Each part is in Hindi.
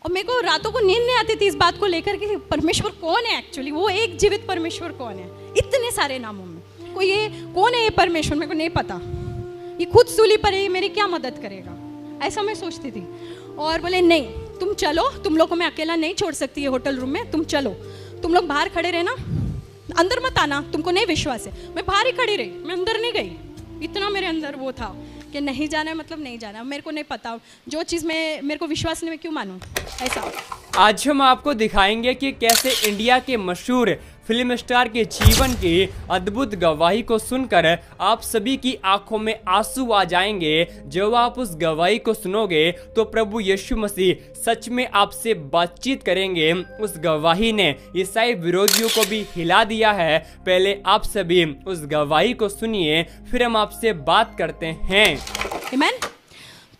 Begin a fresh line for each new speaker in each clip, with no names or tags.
और मेरे को रातों को नींद नहीं आती थी इस बात को लेकर कि परमेश्वर कौन है एक्चुअली, वो एक जीवित परमेश्वर कौन है इतने सारे नामों में। कोई ये कौन है ये परमेश्वर, मेरे को नहीं पता। ये खुद सूली पर है, ये मेरी क्या मदद करेगा, ऐसा मैं सोचती थी। और बोले नहीं तुम चलो, तुम लोग को मैं अकेला नहीं छोड़ सकती है होटल रूम में, तुम चलो, तुम लोग बाहर खड़े रहना, अंदर मत आना, तुमको नहीं विश्वास है। मैं बाहर ही खड़ी रही, मैं अंदर नहीं गई। इतना मेरे अंदर वो था कि नहीं जाना है मतलब नहीं जाना, मेरे को नहीं पता, जो चीज़ में मेरे को विश्वास नहीं, मैं क्यों मानूं ऐसा।
आज हम आपको दिखाएंगे कि कैसे इंडिया के मशहूर फिल्म स्टार के जीवन की अद्भुत गवाही को सुनकर आप सभी की आंखों में आंसू आ जाएंगे। जब आप उस गवाही को सुनोगे तो प्रभु यीशु मसीह सच में आपसे बातचीत करेंगे। उस गवाही ने ईसाई विरोधियों को भी हिला दिया है। पहले आप सभी उस गवाही को सुनिए, फिर हम आपसे बात करते हैं।
आमीन।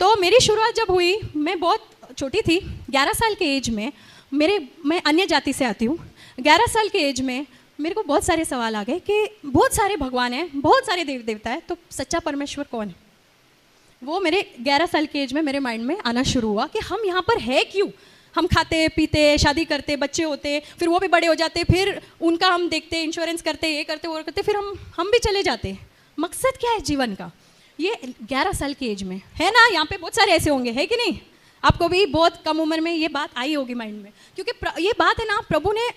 तो मेरी शुरुआत जब हुई, मैं बहुत छोटी थी, 11 साल के एज में। मैं अन्य जाति से आती हूँ। 11 साल के एज में मेरे को बहुत सारे सवाल आ गए कि बहुत सारे भगवान हैं, बहुत सारे देव देवता है, तो सच्चा परमेश्वर कौन है। वो मेरे 11 साल के एज में मेरे माइंड में आना शुरू हुआ कि हम यहाँ पर है क्यों। हम खाते पीते, शादी करते, बच्चे होते, फिर वो भी बड़े हो जाते, फिर उनका हम देखते, इंश्योरेंस करते, ये करते वो करते, फिर हम भी चले जाते। मकसद क्या है जीवन का, ये 11 साल की एज में है ना। यहाँ पे बहुत सारे ऐसे होंगे, है कि नहीं। आपको भी बहुत कम उम्र में ये बात आई होगी माइंड में, क्योंकि ये बात है ना, प्रभु ने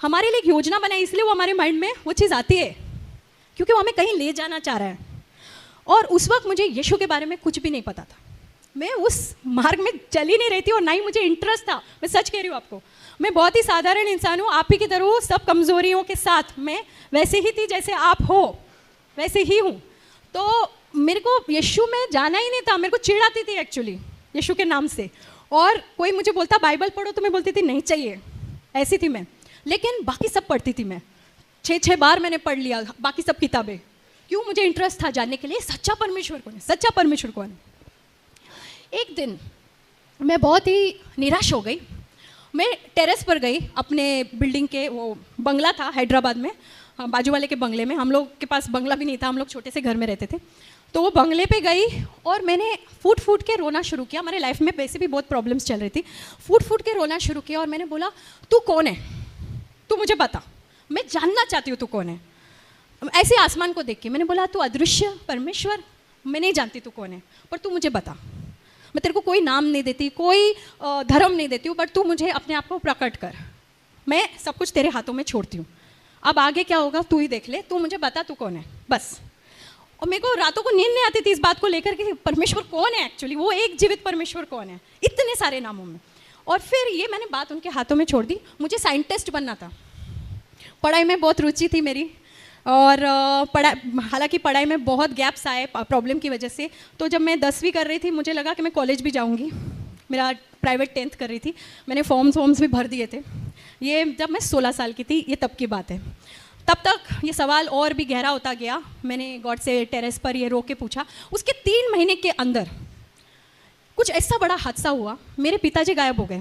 हमारे लिए एक योजना बनाई, इसलिए वो हमारे माइंड में वो चीज़ आती है, क्योंकि वो हमें कहीं ले जाना चाह रहा है। और उस वक्त मुझे यीशु के बारे में कुछ भी नहीं पता था। मैं उस मार्ग में चल ही नहीं रही थी और ना ही मुझे इंटरेस्ट था। मैं सच कह रही हूँ आपको, मैं बहुत ही साधारण इंसान हूँ, आप ही की तरह हूँ, सब कमजोरियों के साथ। मैं वैसे ही थी जैसे आप हो, वैसे ही हूँ। तो मेरे को यीशु में जाना ही नहीं था, मेरे को चिढ़ाती थी एक्चुअली यीशु के नाम से। और कोई मुझे बोलता बाइबल पढ़ो तो मैं बोलती थी नहीं चाहिए, ऐसी थी मैं। लेकिन बाकी सब पढ़ती थी मैं, 6 बार मैंने पढ़ लिया बाकी सब किताबें। क्यों, मुझे इंटरेस्ट था जानने के लिए सच्चा परमेश्वर कौन है, सच्चा परमेश्वर कौन है। एक दिन मैं बहुत ही निराश हो गई। मैं टेरेस पर गई, अपने बिल्डिंग के, वो बंगला था हैदराबाद में, बाजू वाले के बंगले में। हम लोग के पास बंगला भी नहीं था, हम लोग छोटे से घर में रहते थे। तो वो बंगले पे गई और मैंने फूट फूट के रोना शुरू किया। हमारे लाइफ में वैसे भी बहुत प्रॉब्लम्स चल रही थी। फूट फूट के रोना शुरू किया और मैंने बोला तू कौन है, तू मुझे बता, मैं जानना चाहती हूँ तू कौन है। ऐसे आसमान को देख के मैंने बोला तू अदृश्य परमेश्वर, मैं नहीं जानती तू कौन है, पर तू मुझे बता। मैं तेरे को कोई नाम नहीं देती, कोई धर्म नहीं देती हूँ, बट तू मुझे अपने आप को प्रकट कर। मैं सब कुछ तेरे हाथों में छोड़ती हूँ, अब आगे क्या होगा तू ही देख ले, तू मुझे बता तू कौन है बस। और मेरे को रातों को नींद नहीं आती थी इस बात को लेकर कि परमेश्वर कौन है एक्चुअली, वो एक जीवित परमेश्वर कौन है इतने सारे नामों में। और फिर ये मैंने बात उनके हाथों में छोड़ दी। मुझे साइंटिस्ट बनना था, पढ़ाई में बहुत रुचि थी मेरी, और हालांकि पढ़ाई में बहुत गैप्स आए प्रॉब्लम की वजह से। तो जब मैं 10वीं कर रही थी मुझे लगा कि मैं कॉलेज भी जाऊंगी। मेरा प्राइवेट 10th कर रही थी, मैंने फॉर्म्स भी भर दिए थे। ये जब मैं 16 साल की थी, ये तब की बात है। तब तक ये सवाल और भी गहरा होता गया। मैंने गॉड से टेरेस पर ये रो के पूछा। उसके 3 महीने के अंदर कुछ ऐसा बड़ा हादसा हुआ, मेरे पिताजी गायब हो गए।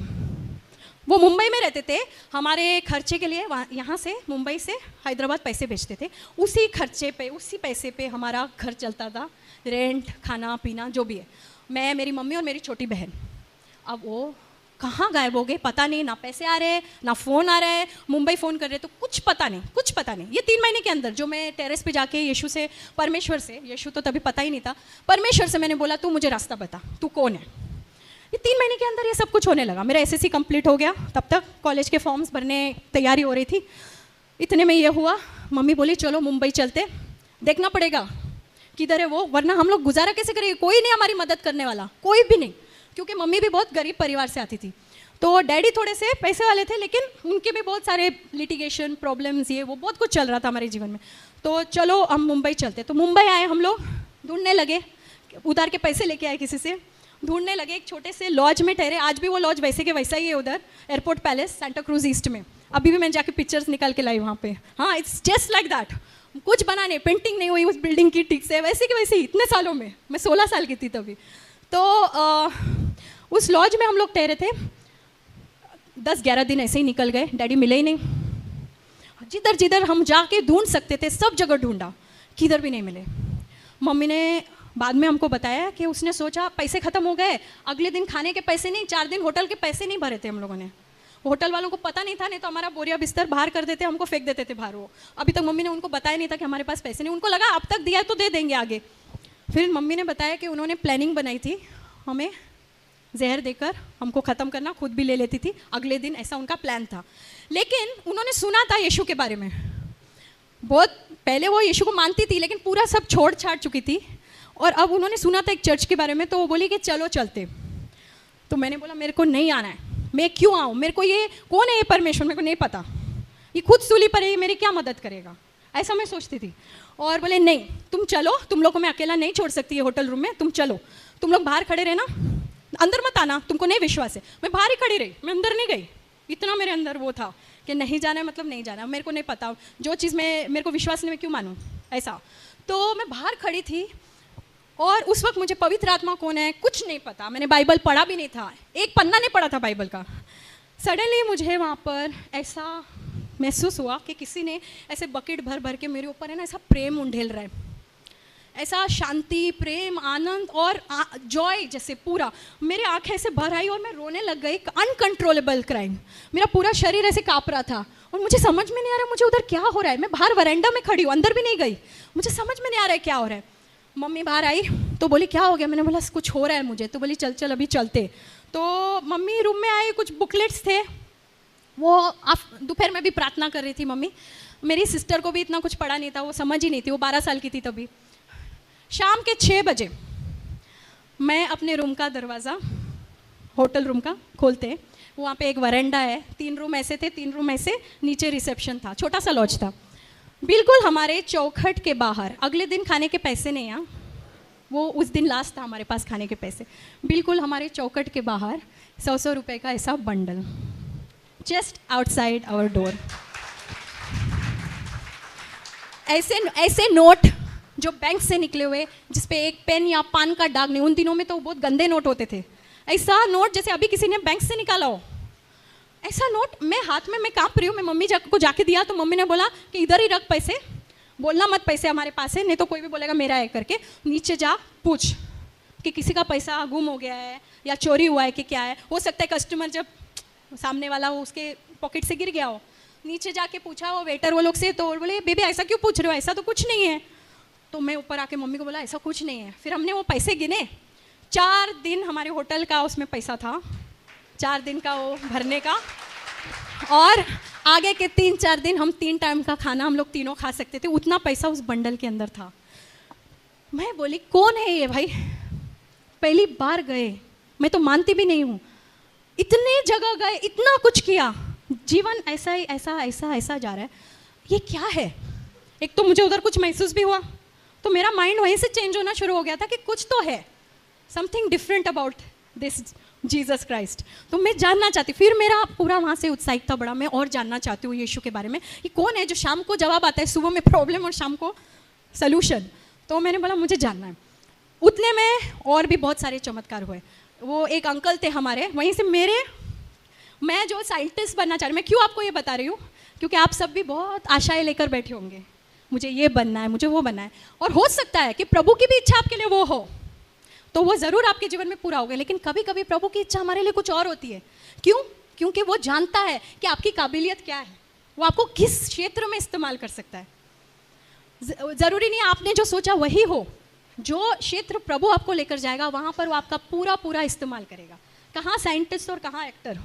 वो मुंबई में रहते थे, हमारे खर्चे के लिए यहाँ से मुंबई से हैदराबाद पैसे भेजते थे। उसी खर्चे पे, उसी पैसे पे हमारा घर चलता था, रेंट, खाना पीना जो भी है। मैं, मेरी मम्मी और मेरी छोटी बहन। अब वो कहाँ गायब हो गए पता नहीं, ना पैसे आ रहे ना फ़ोन आ रहा है, मुंबई फ़ोन कर रहे तो कुछ पता नहीं। ये 3 महीने के अंदर जो मैं टेरेस पे जाके यीशु से, परमेश्वर से, यीशु तो तभी पता ही नहीं था, परमेश्वर से मैंने बोला तू मुझे रास्ता बता, तू कौन है। ये 3 महीने के अंदर ये सब कुछ होने लगा। मेरा SSC कंप्लीट हो गया, तब तक कॉलेज के फॉर्म्स भरने तैयारी हो रही थी। इतने में ये हुआ, मम्मी बोली चलो मुंबई चलते, देखना पड़ेगा किधर है वो, वरना हम लोग गुजारा कैसे करेंगे, कोई नहीं हमारी मदद करने वाला, कोई भी नहीं। क्योंकि मम्मी भी बहुत गरीब परिवार से आती थी, तो डैडी थोड़े से पैसे वाले थे, लेकिन उनके भी बहुत सारे लिटिगेशन प्रॉब्लम्स, ये वो बहुत कुछ चल रहा था हमारे जीवन में। तो चलो हम मुंबई चलते। तो मुंबई आए हम लोग, ढूंढने लगे, उधार के पैसे लेके आए किसी से, ढूंढने लगे। एक छोटे से लॉज में ठहरे, आज भी वो लॉज वैसे के वैसा ही है उधर, airport palace, Santa cruise east में। अभी भी मैं जाके पिक्चर्स निकाल के लाई वहाँ पे। हाँ, इट्स जस्ट लाइक दैट। कुछ बना नहीं, पेंटिंग नहीं हुई उस बिल्डिंग की ठीक से, वैसे की वैसे ही इतने सालों में। मैं 16 साल की थी तभी। तो उस लॉज में हम लोग ठहरे थे। 10-11 दिन ऐसे ही निकल गए, डैडी मिले ही नहीं। जिधर जिधर हम जाके ढूंढ सकते थे सब जगह ढूंढा, किधर भी नहीं मिले। मम्मी ने बाद में हमको बताया कि उसने सोचा पैसे ख़त्म हो गए, अगले दिन खाने के पैसे नहीं, 4 दिन होटल के पैसे नहीं भरे थे हम लोगों ने। होटल वालों को पता नहीं था, नहीं तो हमारा बोरिया बिस्तर बाहर कर देते, हमको फेंक देते थे बाहर। वो अभी तक मम्मी ने उनको बताया नहीं था कि हमारे पास पैसे नहीं, उनको लगा अब तक दिया है तो दे देंगे आगे। फिर मम्मी ने बताया कि उन्होंने प्लानिंग बनाई थी हमें जहर देकर हमको ख़त्म करना, खुद भी ले लेती थी अगले दिन, ऐसा उनका प्लान था। लेकिन उन्होंने सुना था यीशु के बारे में, बहुत पहले वो यीशु को मानती थी लेकिन पूरा सब छोड़ छाड़ चुकी थी, और अब उन्होंने सुना था एक चर्च के बारे में, तो वो बोली कि चलो चलते। तो मैंने बोला मेरे को नहीं आना है, मैं क्यों आऊँ, मेरे को ये कौन है ये परमेश्वर, मेरे को नहीं पता, ये खुद सूली पर है, ये मेरी क्या मदद करेगा, ऐसा मैं सोचती थी। और बोले नहीं तुम चलो, तुम लोग को मैं अकेला नहीं छोड़ सकती है होटल रूम में, तुम चलो, तुम लोग बाहर खड़े रहना, अंदर मत आना, तुमको नहीं विश्वास है। मैं बाहर ही खड़ी रही, मैं अंदर नहीं गई, इतना मेरे अंदर वो था कि नहीं जाना है मतलब नहीं जाना, मेरे को नहीं पता, जो चीज़ में मेरे को विश्वास नहीं मैं क्यों मानूँ ऐसा। तो मैं बाहर खड़ी थी और उस वक्त मुझे पवित्र आत्मा कौन है कुछ नहीं पता, मैंने बाइबल पढ़ा भी नहीं था, एक पन्ना नहीं पढ़ा था बाइबल का। सडनली मुझे वहाँ पर ऐसा महसूस हुआ कि किसी ने ऐसे बकेट भर भर के मेरे ऊपर है ना ऐसा प्रेम उंडेल रहा है, ऐसा शांति, प्रेम, आनंद और जॉय जैसे पूरा मेरे आंखें ऐसे भर आई और मैं रोने लग गई, अनकंट्रोलेबल क्राइम, मेरा पूरा शरीर ऐसे काँप रहा था और मुझे समझ में नहीं आ रहा मुझे उधर क्या हो रहा है। मैं बाहर वरांडा में खड़ी हूँ, अंदर भी नहीं गई, मुझे समझ में नहीं आ रहा है क्या हो रहा है। मम्मी बाहर आई तो बोली क्या हो गया, मैंने बोला कुछ हो रहा है मुझे, तो बोली चल चल अभी चलते। तो मम्मी रूम में आई, कुछ बुकलेट्स थे, वो दोपहर में भी प्रार्थना कर रही थी मम्मी। मेरी सिस्टर को भी इतना कुछ पढ़ा नहीं था, वो समझ ही नहीं थी, वो 12 साल की थी तभी। शाम के 6 बजे मैं अपने रूम का दरवाज़ा, होटल रूम का खोलते, वहाँ पे एक वरांडा है, 3 रूम ऐसे थे, 3 रूम ऐसे, नीचे रिसेप्शन था, छोटा सा लॉज था, बिल्कुल हमारे चौखट के बाहर। अगले दिन खाने के पैसे नहीं हैं, वो उस दिन लास्ट था हमारे पास खाने के पैसे, बिल्कुल हमारे चौखट के बाहर 100 रुपये का ऐसा bundle, just outside our door. ऐसे नोट जो बैंक से निकले हुए, जिसपे एक पेन या पान का दाग नहीं, उन दिनों में तो बहुत गंदे नोट होते थे, ऐसा नोट जैसे अभी किसी ने बैंक से निकाला हो, ऐसा नोट मैं हाथ में, मैं कांप रही हूँ, मैं मम्मी को जाके दिया तो मम्मी ने बोला कि इधर ही रख पैसे, बोलना मत पैसे हमारे पास है, नहीं तो कोई भी बोलेगा मेरा है करके, नीचे जा पूछ कि किसी का पैसा गुम हो गया है या चोरी हुआ है कि क्या है। हो सकता है कस्टमर जब सामने वाला हो उसके पॉकेट से गिर गया हो, नीचे जाके पूछा वो वेटर वो लोग से, तो बोले बेबी ऐसा क्यों पूछ रहे हो, ऐसा तो कुछ नहीं है। तो मैं ऊपर आके मम्मी को बोला ऐसा कुछ नहीं है। फिर हमने वो पैसे गिने, 4 दिन हमारे होटल का उसमें पैसा था, 4 दिन का वो भरने का, और आगे के 3-4 दिन हम 3 टाइम का खाना हम लोग तीनों खा सकते थे, उतना पैसा उस बंडल के अंदर था। मैं बोली कौन है ये भाई, पहली बार गए, मैं तो मानती भी नहीं हूँ, इतने जगह गए, इतना कुछ किया, जीवन ऐसा ही ऐसा ऐसा ऐसा जा रहा है, ये क्या है। एक तो मुझे उधर कुछ महसूस भी हुआ, तो मेरा माइंड वहीं से चेंज होना शुरू हो गया था कि कुछ तो है, something different about this Jesus Christ. तो मैं जानना चाहती, फिर मेरा पूरा वहाँ से उत्साहित था बड़ा, मैं और जानना चाहती हूँ यीशु के बारे में, ये कौन है जो शाम को जवाब आता है, सुबह में प्रॉब्लम और शाम को सल्यूशन। तो मैंने बोला मुझे जानना है। उतने में और भी बहुत सारे चमत्कार हुए। वो एक अंकल थे हमारे वहीं से, मैं जो साइंटिस्ट बनना चाह रही, मैं क्यों आपको ये बता रही हूँ, क्योंकि आप सब भी बहुत आशाएं लेकर बैठे होंगे, मुझे ये बनना है, मुझे वो बनना है, और हो सकता है कि प्रभु की भी इच्छा आपके लिए वो हो, तो वो ज़रूर आपके जीवन में पूरा होगा। लेकिन कभी कभी प्रभु की इच्छा हमारे लिए कुछ और होती है। क्यों? क्योंकि वो जानता है कि आपकी काबिलियत क्या है, वो आपको किस क्षेत्र में इस्तेमाल कर सकता है। ज़रूरी नहीं आपने जो सोचा वही हो, जो क्षेत्र प्रभु आपको लेकर जाएगा वहाँ पर वो आपका पूरा पूरा इस्तेमाल करेगा। कहाँ साइंटिस्ट और कहाँ एक्टर,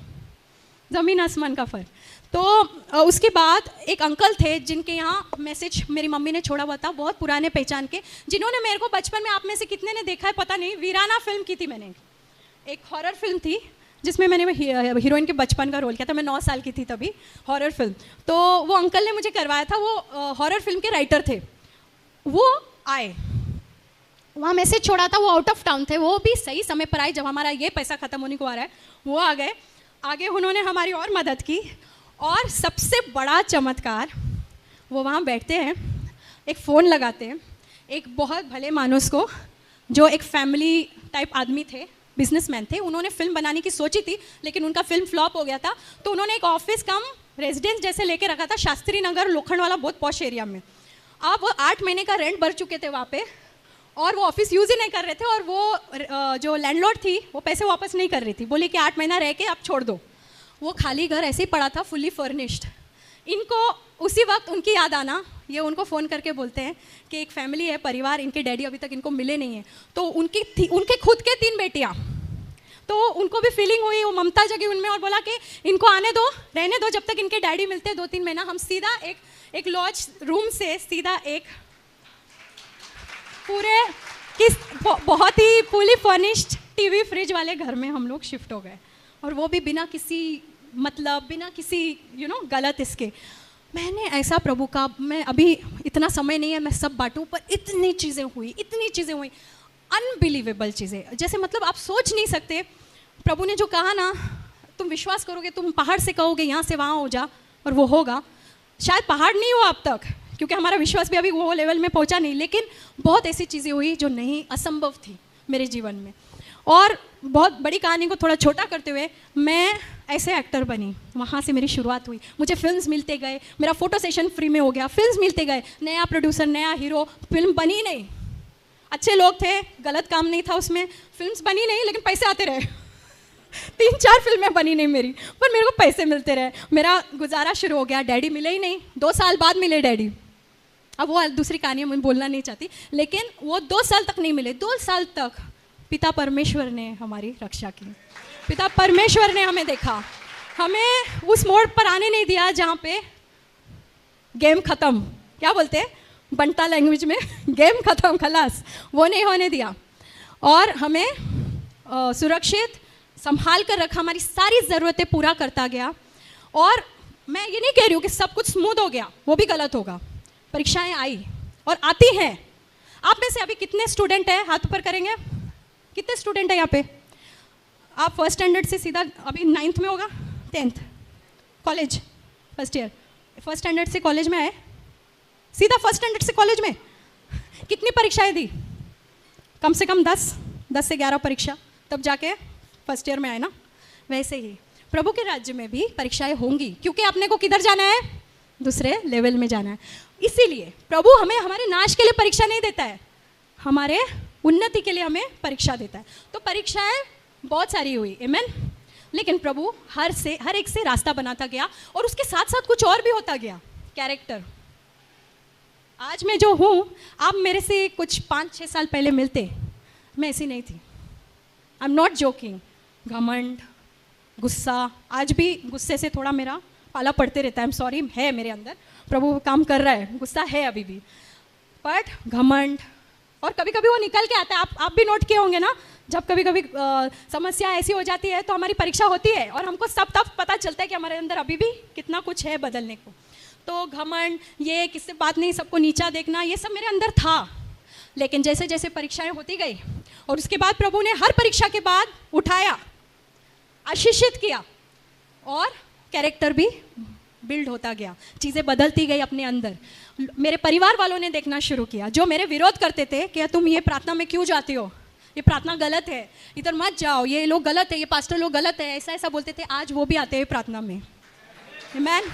ज़मीन आसमान का फ़र्क। तो उसके बाद एक अंकल थे जिनके यहाँ मैसेज मेरी मम्मी ने छोड़ा हुआ था, बहुत पुराने पहचान के, जिन्होंने मेरे को बचपन में, आप में से कितने ने देखा है पता नहीं, वीराना फिल्म की थी मैंने, एक हॉरर फिल्म थी जिसमें मैंने हीरोइन के बचपन का रोल किया था, मैं 9 साल की थी तभी, हॉरर फिल्म। तो वो अंकल ने मुझे करवाया था, वो हॉरर फिल्म के राइटर थे। वो आए, वहाँ मैसेज छोड़ा था, वो आउट ऑफ टाउन थे, वो भी सही समय पर आए जब हमारा ये पैसा ख़त्म होने को आ रहा है, वो आ गए। आगे उन्होंने हमारी और मदद की, और सबसे बड़ा चमत्कार, वो वहाँ बैठते हैं, एक फ़ोन लगाते हैं, एक बहुत भले मानुस को, जो एक फैमिली टाइप आदमी थे, बिजनेसमैन थे, उन्होंने फिल्म बनाने की सोची थी लेकिन उनका फिल्म फ्लॉप हो गया था, तो उन्होंने एक ऑफिस कम रेजिडेंस जैसे लेके रखा था शास्त्री नगर, लोखंड वाला, बहुत पॉश एरिया में। अब वो 8 महीने का रेंट भर चुके थे वहाँ पे, और वो ऑफिस यूज़ ही नहीं कर रहे थे, और वो जो लैंडलॉर्ड थी वो पैसे वापस नहीं कर रही थी, बोली कि 8 महीना रह के आप छोड़ दो। वो खाली घर ऐसे ही पड़ा था, फुली फर्निश्ड। इनको उसी वक्त उनकी याद आना, ये उनको फ़ोन करके बोलते हैं कि एक फैमिली है, परिवार, इनके डैडी अभी तक इनको मिले नहीं हैं। तो उनके खुद के 3 बेटियाँ, तो उनको भी फीलिंग हुई, वो ममता जगी उनमें, और बोला कि इनको आने दो, रहने दो, जब तक इनके डैडी मिलते 2-3 महीना हम सीधा एक लॉज रूम से सीधा एक पूरे बहुत ही फुली फर्निश्ड टीवी फ्रिज वाले घर में हम लोग शिफ्ट हो गए, और वो भी बिना किसी मतलब, बिना किसी गलत इसके। मैंने ऐसा प्रभु का, मैं अभी इतना समय नहीं है मैं सब बांटूं, पर इतनी चीज़ें हुई, अनबिलीवेबल चीज़ें, जैसे मतलब आप सोच नहीं सकते। प्रभु ने जो कहा ना, तुम विश्वास करोगे, तुम पहाड़ से कहोगे यहाँ से वहाँ हो जा, और वो होगा। शायद पहाड़ नहीं हुआ अब तक, क्योंकि हमारा विश्वास भी अभी वो लेवल में पहुँचा नहीं, लेकिन बहुत ऐसी चीज़ें हुई जो नहीं, असंभव थी मेरे जीवन में। और बहुत बड़ी कहानी को थोड़ा छोटा करते हुए, मैं ऐसे एक्टर बनी, वहाँ से मेरी शुरुआत हुई। मुझे फिल्म्स मिलते गए, मेरा फोटो सेशन फ्री में हो गया, फिल्म्स मिलते गए, नया प्रोड्यूसर, नया हीरो, फिल्म बनी नहीं, अच्छे लोग थे, गलत काम नहीं था उसमें, फिल्म्स बनी नहीं, लेकिन पैसे आते रहे 3-4 फिल्में बनी नहीं मेरी, पर मेरे को पैसे मिलते रहे, मेरा गुजारा शुरू हो गया। डैडी मिले ही नहीं, 2 साल बाद मिले डैडी। अब वो दूसरी कहानी मैं बोलना नहीं चाहती, लेकिन वो 2 साल तक नहीं मिले। 2 साल तक पिता परमेश्वर ने हमारी रक्षा की, पिता परमेश्वर ने हमें देखा, हमें उस मोड़ पर आने नहीं दिया जहाँ पे गेम ख़त्म, क्या बोलते हैं बंटा लैंग्वेज में, गेम ख़त्म, खलास, वो नहीं होने दिया, और हमें सुरक्षित संभाल कर रखा, हमारी सारी ज़रूरतें पूरा करता गया। और मैं ये नहीं कह रही हूँ कि सब कुछ स्मूथ हो गया, वो भी गलत होगा। परीक्षाएं आई और आती हैं। आप में से अभी कितने स्टूडेंट हैं, हाथ ऊपर करेंगे, कितने स्टूडेंट हैं यहाँ पे? आप फर्स्ट स्टैंडर्ड से सीधा अभी 9th में होगा, 10th college first year, first standard से कॉलेज में आए, सीधा फर्स्ट स्टैंडर्ड से कॉलेज में कितनी परीक्षाएं दी? कम से कम 10 से 11 परीक्षा, तब जाके फर्स्ट ईयर में आए ना। वैसे ही प्रभु के राज्य में भी परीक्षाएं होंगी, क्योंकि अपने को किधर जाना है, दूसरे लेवल में जाना है। इसीलिए प्रभु हमें हमारे नाश के लिए परीक्षा नहीं देता है, हमारे उन्नति के लिए हमें परीक्षा देता है। तो परीक्षाएं बहुत सारी हुई, आमीन, लेकिन प्रभु हर एक से रास्ता बनाता गया, और उसके साथ साथ कुछ और भी होता गया। कैरेक्टर, आज मैं जो हूँ, आप मेरे से कुछ 5-6 साल पहले मिलते, मैं ऐसी नहीं थी। I am not joking. घमंड, गुस्सा, आज भी गुस्से से थोड़ा मेरा पाला पड़ते रहता है, आई एम सॉरी, है मेरे अंदर, प्रभु काम कर रहा है, गुस्सा है अभी भी, बट घमंड, और कभी कभी वो निकल के आता है। आप भी नोट किए होंगे ना, जब कभी कभी समस्या ऐसी हो जाती है तो हमारी परीक्षा होती है, और हमको तब पता चलता है कि हमारे अंदर अभी भी कितना कुछ है बदलने को। तो घमंड, ये किससे बात नहीं, सबको नीचा देखना, ये सब मेरे अंदर था। लेकिन जैसे जैसे परीक्षाएं होती गई, और उसके बाद प्रभु ने हर परीक्षा के बाद उठाया, आशीषित किया, और कैरेक्टर भी बिल्ड होता गया, चीज़ें बदलती गई अपने अंदर। मेरे परिवार वालों ने देखना शुरू किया, जो मेरे विरोध करते थे कि तुम ये प्रार्थना में क्यों जाती हो, ये प्रार्थना गलत है, इधर मत जाओ, ये लोग गलत है, ये पास्टर लोग गलत है, ऐसा ऐसा बोलते थे, आज वो भी आते हैं प्रार्थना में। आमीन।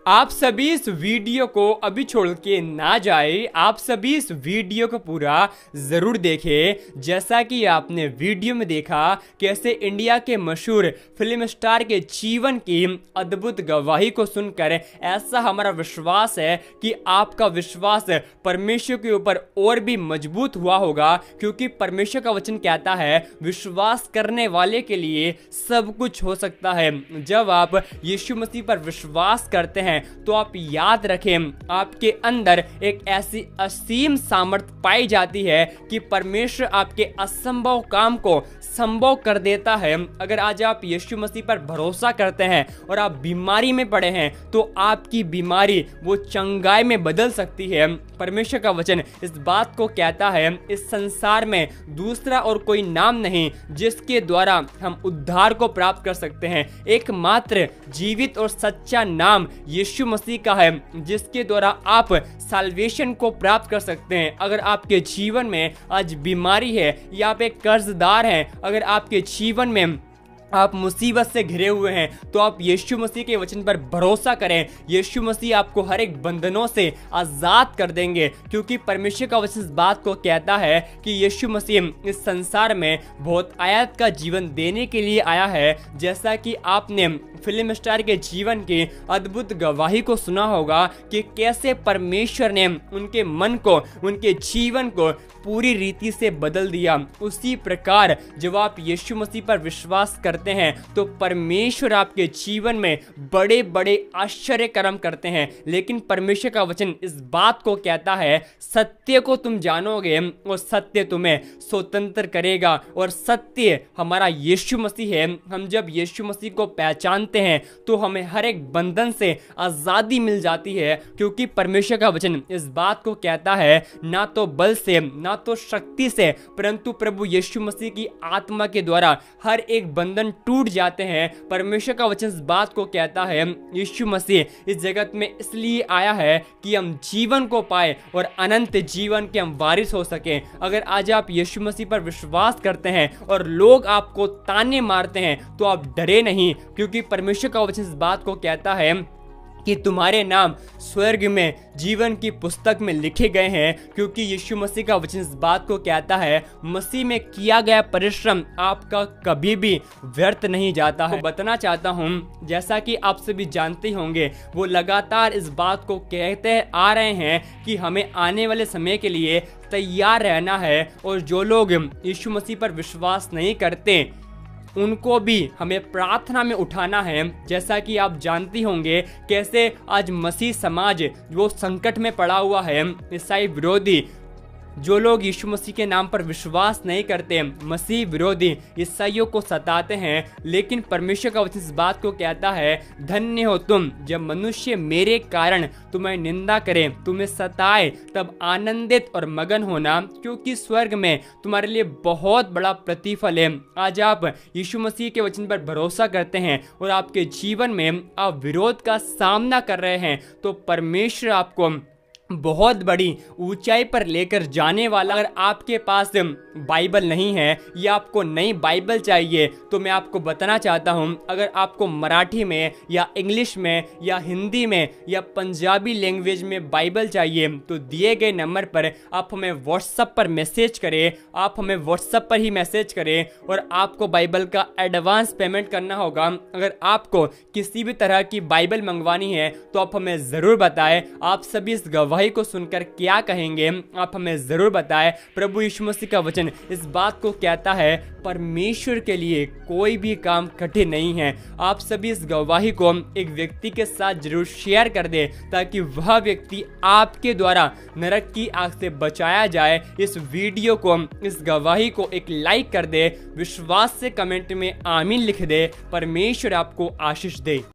आप सभी इस वीडियो को अभी छोड़ के ना जाए, आप सभी इस वीडियो को पूरा ज़रूर देखें। जैसा कि आपने वीडियो में देखा, कैसे इंडिया के मशहूर फिल्म स्टार के जीवन की अद्भुत गवाही को सुनकर ऐसा हमारा विश्वास है कि आपका विश्वास परमेश्वर के ऊपर और भी मजबूत हुआ होगा, क्योंकि परमेश्वर का वचन कहता है विश्वास करने वाले के लिए सब कुछ हो सकता है। जब आप यीशु मसीह पर विश्वास करते हैं तो आप याद रखें, आपके अंदर एक ऐसी असीम सामर्थ्य पाई जाती है कि परमेश्वर आपके असंभव काम को संभव कर देता है। अगर आज आप यीशु मसीह पर भरोसा करते हैं और आप बीमारी में पड़े हैं, तो आपकी बीमारी वो चंगाई में बदल सकती है। परमेश्वर का वचन इस बात को कहता है, इस संसार में दूसरा और कोई नाम नहीं जिसके द्वारा हम उद्धार को प्राप्त कर सकते हैं। एकमात्र जीवित और सच्चा नाम यीशु मसीह का है, जिसके द्वारा आप साल्वेशन को प्राप्त कर सकते हैं। अगर आपके जीवन में आज बीमारी है, या आप एक कर्जदार हैं, अगर आपके जीवन में आप मुसीबत से घिरे हुए हैं तो आप यीशु मसीह के वचन पर भरोसा करें। यीशु मसीह आपको हर एक बंधनों से आजाद कर देंगे, क्योंकि परमेश्वर का वचन इस बात को कहता है कि यीशु मसीह इस संसार में बहुत आयत का जीवन देने के लिए आया है। जैसा कि आपने फिल्म स्टार के जीवन की अद्भुत गवाही को सुना होगा कि कैसे परमेश्वर ने उनके मन को, उनके जीवन को पूरी रीति से बदल दिया। उसी प्रकार जब आप यीशु मसीह पर विश्वास करते हैं तो परमेश्वर आपके जीवन में बड़े बड़े आश्चर्य कर्म करते हैं। लेकिन परमेश्वर का वचन इस बात को कहता है, सत्य को तुम जानोगे और सत्य तुम्हें स्वतंत्र करेगा। और सत्य हमारा यीशु मसीह है। हम जब यीशु मसीह को पहचानते हैं तो हमें हर एक बंधन से आजादी मिल जाती है, क्योंकि परमेश्वर का वचन इस बात को कहता है, ना तो बल से ना तो शक्ति से, परंतु प्रभु यीशु मसीह की आत्मा के द्वारा हर एक बंधन टूट जाते हैं। परमेश्वर का वचन इस बात को कहता है, यीशु मसीह इस जगत में इसलिए आया है कि हम जीवन को पाए और अनंत जीवन के हम वारिस हो सके। अगर आज आप यीशु मसीह पर विश्वास करते हैं और लोग आपको ताने मारते हैं तो आप डरे नहीं, क्योंकि परमेश्वर का वचन इस बात को कहता है कि तुम्हारे नाम स्वर्ग में जीवन की पुस्तक में लिखे गए हैं। क्योंकि यीशु मसीह का वचन इस बात को कहता है, मसीह में किया गया परिश्रम आपका कभी भी व्यर्थ नहीं जाता है। बताना चाहता हूं, जैसा कि आप सभी जानते होंगे, वो लगातार इस बात को कहते आ रहे हैं कि हमें आने वाले समय के लिए तैयार रहना है। और जो लोग यीशु मसीह पर विश्वास नहीं करते उनको भी हमें प्रार्थना में उठाना है। जैसा कि आप जानती होंगे कैसे आज मसीह समाज वो संकट में पड़ा हुआ है। ईसाई विरोधी जो लोग यीशु मसीह के नाम पर विश्वास नहीं करते, मसीह विरोधी ईसाइयों को सताते हैं। लेकिन परमेश्वर का वचन इस बात को कहता है, धन्य हो तुम जब मनुष्य मेरे कारण तुम्हें निंदा करे, तुम्हें सताए, तब आनंदित और मगन होना, क्योंकि स्वर्ग में तुम्हारे लिए बहुत बड़ा प्रतिफल है। आज आप यीशु मसीह के वचन पर भरोसा करते हैं और आपके जीवन में आप विरोध का सामना कर रहे हैं, तो परमेश्वर आपको बहुत बड़ी ऊंचाई पर लेकर जाने वाला। अगर आपके पास बाइबल नहीं है या आपको नई बाइबल चाहिए तो मैं आपको बताना चाहता हूं, अगर आपको मराठी में या इंग्लिश में या हिंदी में या पंजाबी लैंग्वेज में बाइबल चाहिए तो दिए गए नंबर पर आप हमें व्हाट्सएप पर मैसेज करें। आप हमें व्हाट्सएप पर ही मैसेज करें और आपको बाइबल का एडवांस पेमेंट करना होगा। अगर आपको किसी भी तरह की बाइबल मंगवानी है तो आप हमें ज़रूर बताएं। आप सभी इस गवाही को सुनकर क्या कहेंगे, आप हमें जरूर बताएं। प्रभु यीशु मसीह का वचन इस बात को कहता है, परमेश्वर के लिए कोई भी काम कठिन नहीं है। आप सभी इस गवाही को एक व्यक्ति के साथ जरूर शेयर कर दें, ताकि वह व्यक्ति आपके द्वारा नरक की आग से बचाया जाए। इस वीडियो को, इस गवाही को एक लाइक कर दे, विश्वास से कमेंट में आमीन लिख दे। परमेश्वर आपको आशीष दे।